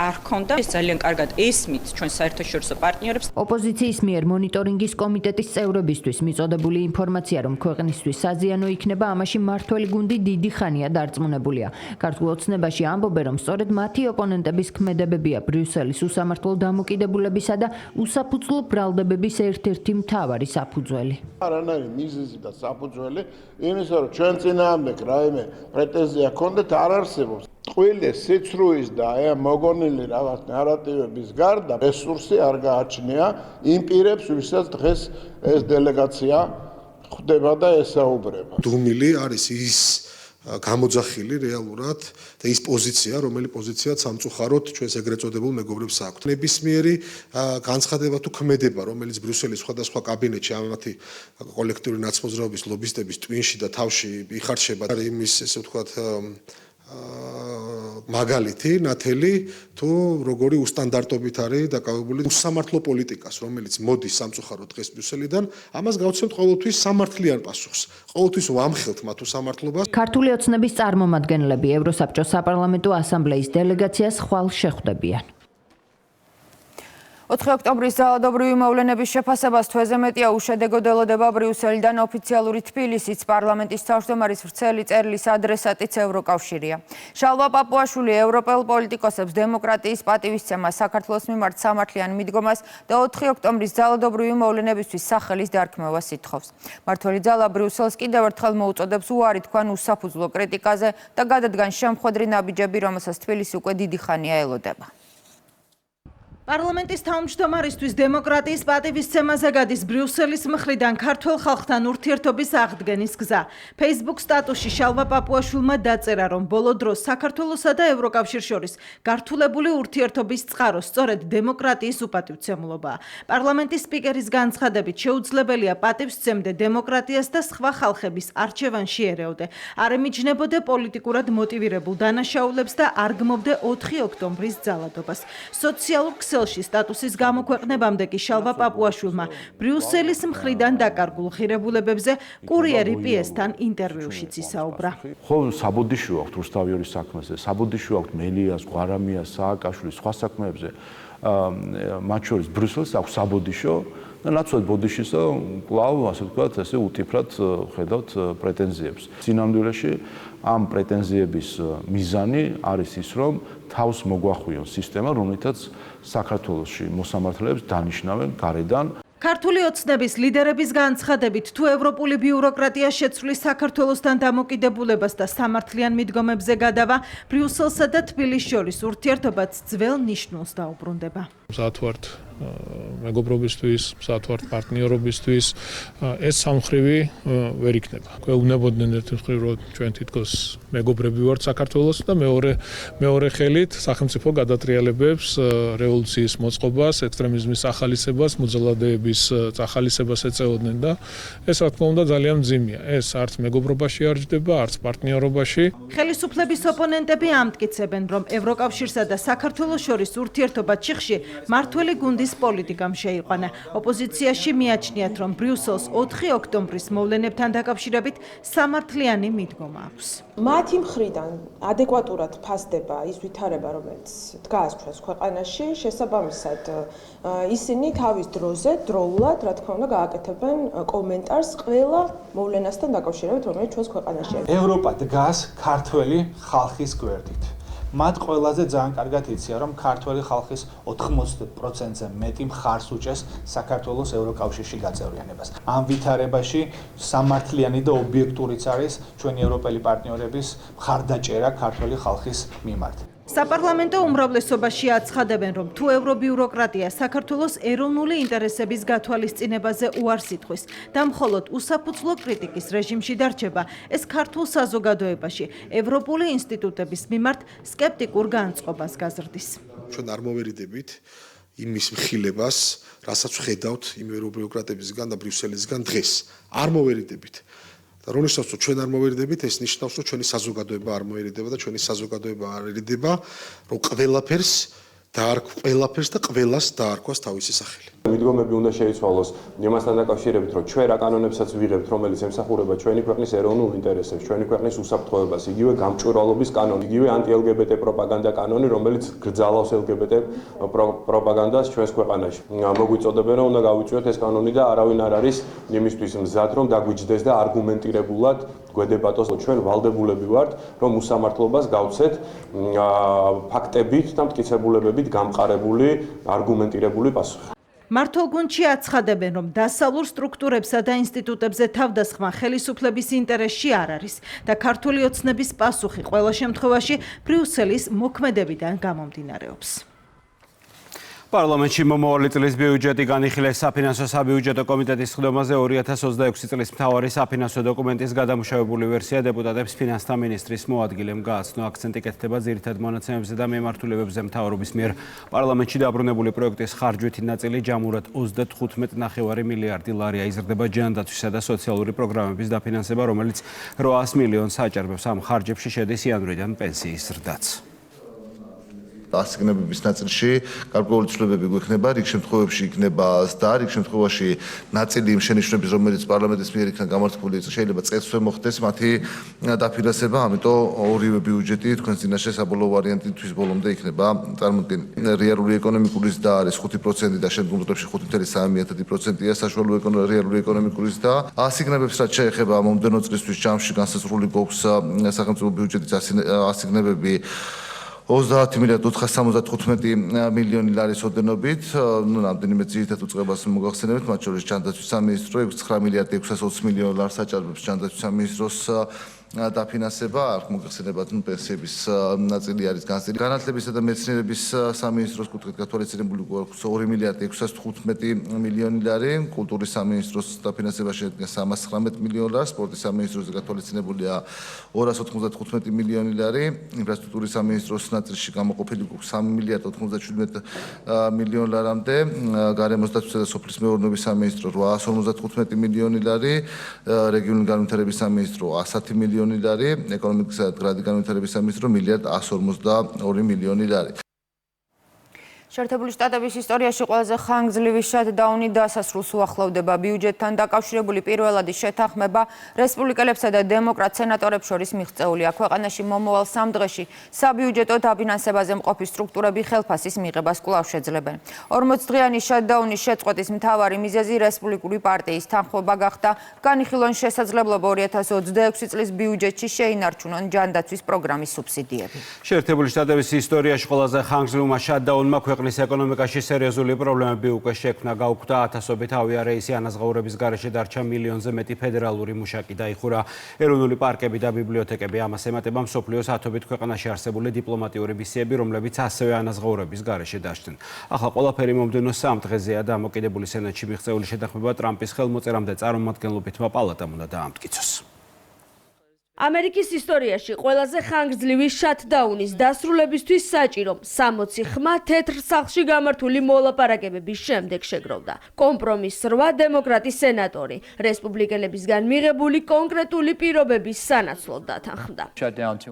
არ ჰქონდა, ეს ძალიან კარგად ესმით ჩვენ საერთაშორისო პარტნიორებს. ოპოზიციის მიერ მონიტორინგის კომიტეტის წევრებისთვის მიწოდებული ინფორმაცია, რომ ქვეყნისთვის საზიანო იქნება, ამაში მართველი გუნდი დიდი ხანია დარწმუნებულია. ქართულ ოცნებაში ამბობენ, რომ სწორედ მათი ოპონენტების ქმედებებია ბრიუსელის უსამართლო დამოკიდებულებისა და უსაფუძვლო ბრალდებების ერთ-ერთი მთავარი საფუძველი. არანაირი მიზეზი და საფუძველი იმისა, რომ ჩვენ წინააღმდეგ რაიმე პრეტენზია ჰქონდეთ, არ არსებობს. ყველა სიცრუის და მოგონილი რაღაც ნარატივების გარდა რესურსი არ გააჩნია იმ პირებს, ვისაც დღეს ეს დელეგაცია ხვდება და ესაუბრება. დუმილი არის ის გამოძახილი რეალურად და ის პოზიცია, რომელიც პოზიციაც სამწუხაროდ ჩვენს ეგრეთ წოდებულ მეგობრებს აქვს. ნებისმიერი განცხადება თუ ქმედება, რომელიც ბრიუსელის სხვადასხვა კაბინეტში ამათი კოლექტიური ნაცმოძრაობის ლობისტების ტვინში და თავში იხარჩება იმის ესე ვთქვათ მაგალითი, ნათელი თუ როგორი უსტანდარტობით არის დაკავებული უსამართლო პოლიტიკას, რომელიც მოდის სამწუხაროდ დღეს ბრიუსელიდან, ამას გავცემთ ყოველთვის სამართლიან პასუხს. ყოველთვის ვამხელთ მათ უსამართლობას. ქართული ოცნების წარმომადგენლები ევროსაბჭოს საპარლამენტო ასამბლეის დელეგაციას ხვალ შეხვდებიან. 4 ოქტომბრის ძალადობრივი მოვლენების შეფასებას თვეზე მეტია უშედეგოდ ელოდება ბრიუსელიდან ოფიციალური თბილისის პარლამენტის თავმჯდომარის ვრცელი წერილის ადრესატიც ევროკავშირია. შალვა პაპუაშვილი ევროპელ პოლიტიკოსებს დემოკრატიის პატივისცემას, საქართველოს მიმართ სამართლიან მიდგომას და 4 ოქტომბრის ძალადობრივი მოვლენებისთვის სახელის დარქმევას ითხოვს. მმართველი ძალა ბრიუსელს კიდევ ერთხელ მოუწოდებს უარი თქვან უსაფუძვლო კრიტიკაზე და გადადგან შემხვედრი ნაბიჯები, რომელსაც თბილისი უკვე დიდი ხანია ელოდება. პარლამენტის თავმჯდომარისთვის დემოკრატიის პატივისცემაზე გადის ბრიუსელის მხრიდან ქართველ ხალხთან ურთიერთობის აღდგენის გზა. Facebook სტატუსში შალვა პაპუაშვილმა დაწერა, რომ ბოლო დროს საქართველოსა და ევროკავშირს შორის გართულებული ურთიერთობის წყარო სწორედ დემოკრატიის უპატივცემულობაა. პარლამენტის სპიკერის განცხადებით შეუძლებელია პატივსცემდე დემოკრატიას და სხვა ხალხების არჩევანში ერეოდე. არ ემიჯნებოდე პოლიტიკურად მოტივირებულ დანაშაულებს და არ გმობდე 4 ოქტომბრის ძალადობას. სოციალურ ქსელში სტატუსის გამოქვეყნებამდე კი შალვა პაპუაშვილმა ბრიუსელის მხრიდან დაკარგულ ღირებულებებზე კურიერი PS-თან ინტერვიუშიც ისაუბრა. ხო, საბოდიშვი აქვს რუსთავიორის საქმეზე, საბოდიშვი აქვს მელიას, გვარამიას, სააკაშვილის სხვა საქმეებზე. მათ შორის ბრიუსელს აქვს საბოდიშო და ნაცვლად ბოდიშისა კვლავ ასე ვთქვათ, ესე უტიფრად ხედავთ პრეტენზიებს. წინამძღოლში ამ პრეტენზიების მიზანი არის ის, რომ თავს მოგვახვიონ სისტემა, რომელთაც საქართველოში მოსამართლეებს დანიშნავენ გარედან. ქართული ოცნების ლიდერების განცხადებით, თუ ევროპული ბიუროკრატია შეცვლის საქართველოსთან დამოკიდებულებას და სამართლიან მიდგომებზე გადავა, ბრიუსელსა და თბილისს შორის ურთიერთობაც ძველ ნიშნულს დაუბრუნდება. მზად მეგობრობისთვის, მზად პარტნიორობისთვის ეს სამხრივი ვერ იქნება. გვეუბნებოდნენ ერთი მხრივ, რომ ჩვენ თითქოს მეგობრები ვართ საქართველოს და მეორე ხელით სახელმწიფო გადატრიალებებს რევოლუციის მოწყობას, ექსტრემიზმის ახალისებას, მოძალადეების ახალისებას ეწეოდნენ და ეს რა თქმა უნდა ძალიან მძიმეა. ეს არც მეგობრობაში არ ჯდება, არც პარტნიორობაში. ხელისუფლების ოპონენტები ამტკიცებენ, რომ ევროკავშირსა და საქართველოს შორის ურთიერთობა ჩიხში მართველი გუნდის პოლიტიკამ შეიყვანა. ოპოზიციაში მიაჩნიათ, რომ ბრიუსელს 4 ოქტომბრის მოვლენებთან დაკავშირებით სამართლიანი მიდგომა აქვს. მათი მხრიდან ადეკვატურად ფასდება ის ვითარება, რომელიც დგას ჩვენს ქვეყანაში, შესაბამისად ისინი თავის დროზე, დროულად, რა თქმა უნდა, გააკეთებენ კომენტარს ყველა მოვლენასთან დაკავშირებით, რომელიც ჩვენს ქვეყანაშია. ევროპა დგას ქართველი ხალხის გვერდით. მათ ყველაზე ძალიან კარგად იციან, რომ ქართველი ხალხის 80%-ზე მეტი მხარს უჭერს საქართველოს ევროკავშირში გაწევრიანებას. ამ ვითარებაში სამართლიანი და ობიექტურიც არის ჩვენი ევროპელი პარტნიორების მხარდაჭერა ქართველი ხალხის მიმართ. საპარლამენტო უმრავლესობაში აცხადებენ, რომ თუ ევრობიუროკრატია საქართველოს ეროვნული ინტერესების გათვალისწინებაზე უარს ითხოვს და მხოლოდ უსაფუძვლო კრიტიკის რეჟიმში დარჩება, ეს ქართულ საზოგადოებაში ევროპული ინსტიტუტების მიმართ სკეპტიკურ განწყობას გაზრდის. ჩვენ არ მოვერიდებით იმის მხილებას, რასაც ვხედავთ იმ ევრობიუროკრატებისგან და ბრიუსელისგან დღეს. არ მოვერიდებით. და რომ ნიშნავს, რომ ჩვენ არ მოვერიდებით, ეს ნიშნავს, რომ ჩვენი საზოგადოება არ მოვერიდება და ჩვენი საზოგადოება არ ერიდება, რომ ყველაფერს და ყველას დაარქვას თავისი სახელი. მიდგომები უნდა შეიცვალოს იმასთან დაკავშირებით, რომ ჩვენ რა კანონებსაც ვიღებთ, რომელიც ემსახურება ჩვენი ქვეყნის ეროვნულ ინტერესებს, ჩვენი ქვეყნის უსაფრთხოებას, იგივე გამჭვირვალობის კანონი, იგივე ანტი-LGBT პროპაგანდა კანონი, რომელიც გრძალავს LGBT პროპაგანდას ჩვენს ქვეყანაში. მოგვიწოდებენ, რომ უნდა გავიწვიოთ ეს კანონი და არავინ არ არის იმისთვის მზად, რომ დაგვიჯდეს და არგუმენტირებულად გვედებატოს. ჩვენ ვალდებულები ვართ, რომ უსამართლობას გავცეთ ფაქტებით და მტკიცებულებებით გამყარებული, არგუმენტირებული პასუხი. მართლ გუნდში აცხადებენ, რომ დასავლურ სტრუქტურებსა და ინსტიტუტებზე თავდასხმა ხელისუფლების ინტერესში არ არის და ქართული ოცნების პასუხი ყველა შემთხვევაში ბრიუსელის მოქმედებიდან გამომდინარეობს. პარლამენტში მომავალი წლის ბიუჯეტი განიხილეს საფინანსო საბიუჯეტო კომიტეტის სხდომაზე 2026 წლის მთავარი საფინანსო დოკუმენტის გადამუშავებული ვერსია დეპუტატებს ფინანსთა მინისტრის მოადგილემ გააცნო. აქცენტი კეთდება ძირითად მონაცემებზე და მიმართულებებზე მთავრობის მიერ პარლამენტში დაბრუნებული პროექტის ხარჯვითი ნაწილი ჯამურად 35.9 მილიარდი ლარია. იზრდება ჯანდაცვისა და სოციალური პროგრამების დაფინანსება, რომელიც 800 მილიონს აჭარბებს. ამ ხარჯებში შედის იანვრიდან პენსიის ზრდაც. ასიგნებების ნაწილში გარკვეული ცვლილებები გვექნება, რიგ შემთხვევებში იქნება და რიგ შემთხვევაში ნაწილი იმ შენიშვნების, რომელიც პარლამენტის მიერ იქნა გამართული, შეიძლება წესვე მოხდეს მათი დაფინანსება, ამიტომ ორივე ბიუჯეტი თქვენს წინაშე საბოლოო ვარიანტი თვის ბოლომდე იქნება წარმოდგენილი. რეალური ეკონომიკური ზრდა არის 5% და შემდგომ წლებში 5.3%-ია საშუალო რეალური ეკონომიკური ზრდა. ასიგნებებს რაც შეეხება მომდევნო წლისთვის ჯამში განსაზღვრული გვაქვს სახელმწიფო ბიუჯეტის ასიგნებები 30.475 მილიონი ლარის ოდენობით, რამდენიმე ძირითად უწყებას მოგახსენებთ, მათ შორის ჯანდაცვის სამინისტრო 9.620 მილიონ ლარს აჭარბებს ჯანდაცვის სამინისტროს დაფინანსება, აქ მოგახსენებათ პენსიების ნაწილი არის განსაზღვრული. განათლებისა და მეცნიერების სამინისტროს კუთხით გათვალისწინებული გვაქვს 2.615 მილიონი ლარი, კულტურის სამინისტროს დაფინანსება შეადგენს 319 მილიონ ლარს, სპორტის სამინისტროს გათვალისწინებულია 295 მილიონი ლარი, ინფრასტრუქტურის სამინისტროს ნაწილში გამოყოფილი გვაქვს 3.97 მილიონ ლარამდე, გარემოს დაცვისა და სოფლის მეურნეობის სამინისტრო 855 მილიონი ლარი, რეგიონული განვითარების სამინისტრო 110 მილიონი ლარი, ეკონომიკისა და გრადი განვითარების სამინისტრო 1.142 მილიონი ლარი. შეერთებული შტატების ისტორიაში ყველაზე ხანგრძლივი შატდაუნი დასასრულს უახლოვდება. ბიუჯეტთან დაკავშირებული პირველადი შეთანხმება რესპუბლიკელებსა და დემოკრატ სენატორებს შორის მიღწეულია. ქვეყანაში მომავალ 3 დღეში საბიუჯეტო დაფინანსებაზე მყოფი სტრუქტურები ხელფასის მიღებას კვლავ შეძლებენ. 40 დღიანი შატდაუნის შეწყვეტის მთავარი მიზეზი რესპუბლიკური პარტიის თანხმობა გახდა. განიხილონ შესაძლებლობა 2026 წლის ბიუჯეტში შეინარჩუნონ ჯანდაცვის პროგრამის სუბსიდიები. შეერთებული შტატების ისტორიაში ყველაზე ხანგრძლივმა შატდაუნმა ქვეყნის ეკონომიკაში სერიოზული პრობლემები უკვე შექმნა. გაუქმდა ათასობით ავიარეისი, ანაზღაურების გარეშე დარჩა მილიონზე მეტი ფედერალური მუშაკი, დაიხურა ეროვნული პარკები და ბიბლიოთეკები. ამას ემატება მსოფლიოს ათობით ქვეყანაში არსებული დიპლომატიური მისიები, რომლებიც ასევე ანაზღაურების გარეშე დაშდნენ. ახლა ყველაფერი მომდევნო 3 დღეზეა დამოკიდებული სენატში მიღწეული შეთანხმება ტრამპის ხელმოწერამდე წარმომადგენლობითმა პალატამ უნდა დაამტკიცოს. ამერიკის ისტორიაში ყველაზე ხანგრძლივი შატდაუნის დასრულებისთვის საჭირო 60 ხმა თეთრ სახლში გამართული მოლაპარაკებების შემდეგ შეგროვდა. კომპრომისს 8 დემოკრატი სენატორი რესპუბლიკელებისგან მიღებული კონკრეტული პირობების სანაცვლოდ დათანხმდა.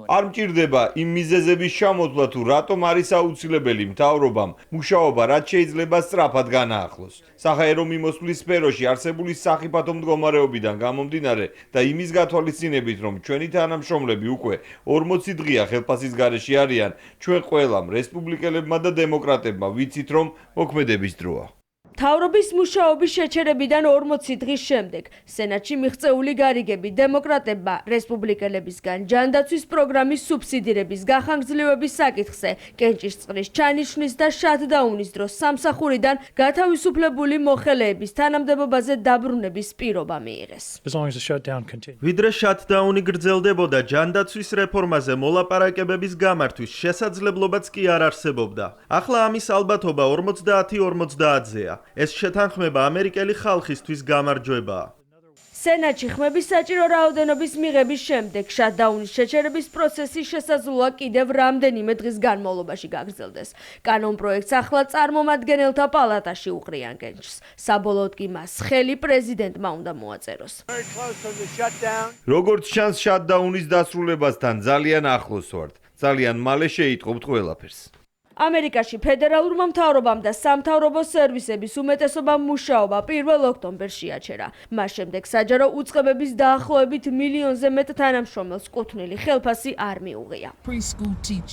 არ მჭირდება იმ მიზეზების ჩამოთვლა თუ რატომ არის აუცილებელი მთავრობამ მუშაობა რაც შეიძლება სწრაფად განაახლოს. საჰაერო მიმოსვლის სფეროში არსებული სახიფათო მდგომარეობიდან გამომდინარე და იმის გათვალისწინებით რომ ჩვენი თანამშრომლები უკვე 40 დღეა ხელფასის გარეშე არიან, ჩვენ ყველამ რესპუბლიკელებმა და დემოკრატებმა ვიცით რომ მოქმედების დროა. მთავრობის მუშაობის შეჩერებიდან 40 დღის შემდეგ სენატში მიღწეული გარიგები დემოკრატებმა რესპუბლიკელებისგან ჯანდაცვის პროგრამის სუბსიდირების გახანგრძლივების საკითხზე კენჭისწყლის ჩანიშვნის და შატდაუნის დროს სამსახურიდან გათავისუფლებული მოხელეების თანამდებობაზე დაბრუნების პირობა მიიღეს. ვიდრე შატდაუნი გრძელდებოდა, ჯანდაცვის რეფორმაზე მოლაპარაკებების გამართვის შესაძლებლობაც კი არ არსებობდა. ახლა ამის ალბათობა 50-50-ზეა. ეს შეთანხმება ამერიკელი ხალხისთვის გამარჯვებაა. სენატში ხმების საჭირო რაოდენობის მიღების შემდეგ შატდაუნის შეჩერების პროცესი შესაძლოა კიდევ რამდენიმე დღის განმავლობაში გაგრძელდეს. კანონპროექტს ახლა წარმომადგენელთა პალატაში უყრიან კენჭს. საბოლოოდ კი მას ხელი პრეზიდენტმა უნდა მოაწეროს. როგორც ჩანს, შატდაუნის დასრულებასთან ძალიან ახლოს ვართ. ძალიან მალე შეიტყობთ ყველაფერს. ამერიკაში ფედერალურმა მთავრობამ და სამთავრობო სერვისების უმეტესობამ მუშაობა 1 ოქტომბერში აჩერა. მას შემდეგ საჯარო უწყებების დაახლოებით მილიონზე მეტ თანამშრომელს კუთვნილი ხელფასი არ მიუღია.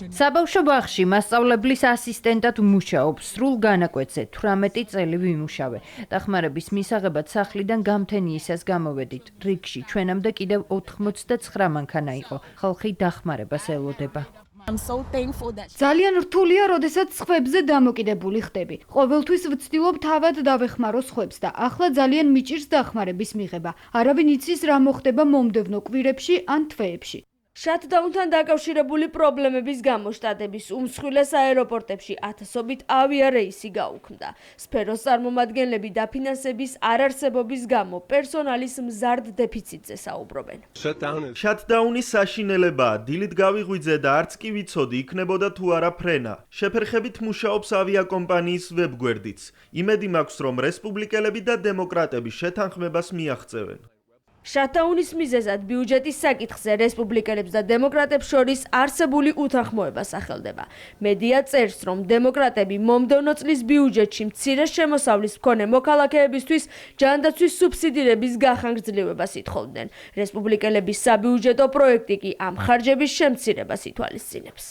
საბავშვო ბაღში მასწავლებლის ასისტენტად მუშაობს, სრულ განაკვეთზე 18 წელი ვიმუშავე. დახმარების მისაღებად სახლიდან გამთენიისას გამოვედით. რიგში ჩვენამდე კიდევ 89 მანქანა იყო. ხალხი დახმარებას ელოდება. ძალიან რთულია, როდესაც სხვებზე დამოკიდებული ხდები. ყოველთვის ვცდილობ თავად დავეხმარო სხვებს და ახლა ძალიან მიჭირს დახმარების მიღება. არავინ იცის რა მოხდება მომდევნო კვირებში ან თვეებში. შატდაუნთან დაკავშირებული პრობლემების გამო შტატების უმსხვილეს აეროპორტებში ათასობით ავიარეისი გაუქმდა. სფეროს წარმომადგენლები დაფინანსების არარსებობის გამო პერსონალის მზარდ დეფიციტზე საუბრობენ. შატდაუნის საშინელებაა დილით გავიღვიძე და არც კი ვიცოდი იქნებოდა თუ არა ფრენა. შეფერხებით მუშაობს ავიაკომპანიის ვებგვერდიც. იმედი მაქვს, რომ რესპუბლიკელები და დემოკრატები შეთანხმებას მიაღწევენ. შატდაუნის მიზეზად ბიუჯეტის საკითხზე რესპუბლიკელებს და დემოკრატებს შორის არსებული უთანხმოება სახელდება. მედია წერს, რომ დემოკრატები მომდევნო წლის ბიუჯეტში მცირე შემოსავლის მქონე მოქალაქეებისთვის ჯანდაცვის სუბსიდირების გახანგრძლივებას ითხოვდნენ. რესპუბლიკელების საბიუჯეტო პროექტი კი ამ ხარჯების შემცირებას ითვალისწინებს.